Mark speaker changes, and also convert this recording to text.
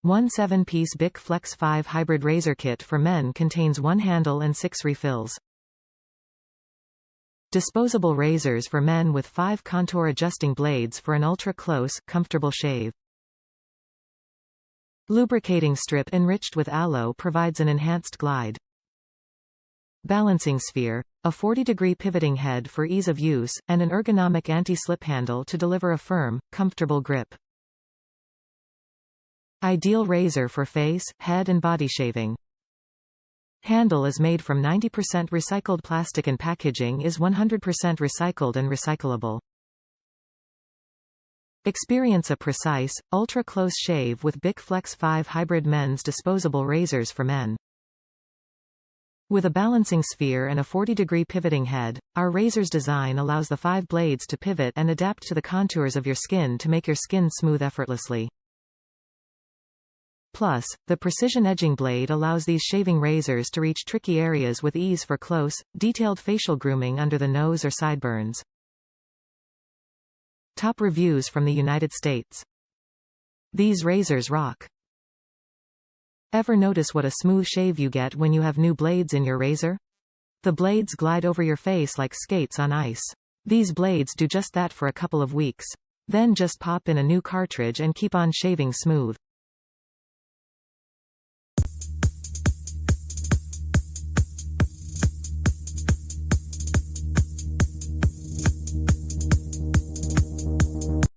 Speaker 1: One 7-piece BIC Flex 5 hybrid razor kit for men contains 1 handle and 6 refills. Disposable razors for men with 5 contour adjusting blades for an ultra-close, comfortable shave. Lubricating strip enriched with aloe provides an enhanced glide. Balancing sphere, a 40-degree pivoting head for ease of use, and an ergonomic anti-slip handle to deliver a firm, comfortable grip. Ideal razor for face, head and body shaving. Handle is made from 90% recycled plastic and packaging is 100% recycled and recyclable. Experience a precise, ultra-close shave with BIC Flex 5 hybrid men's disposable razors for men. With a balancing sphere and a 40-degree pivoting head, our razor's design allows the 5 blades to pivot and adapt to the contours of your skin to make your skin smooth effortlessly. Plus, the precision edging blade allows these shaving razors to reach tricky areas with ease for close, detailed facial grooming under the nose or sideburns. Top reviews from the United States. These razors rock. Ever notice what a smooth shave you get when you have new blades in your razor? The blades glide over your face like skates on ice. These blades do just that for a couple of weeks. Then just pop in a new cartridge and keep on shaving smooth.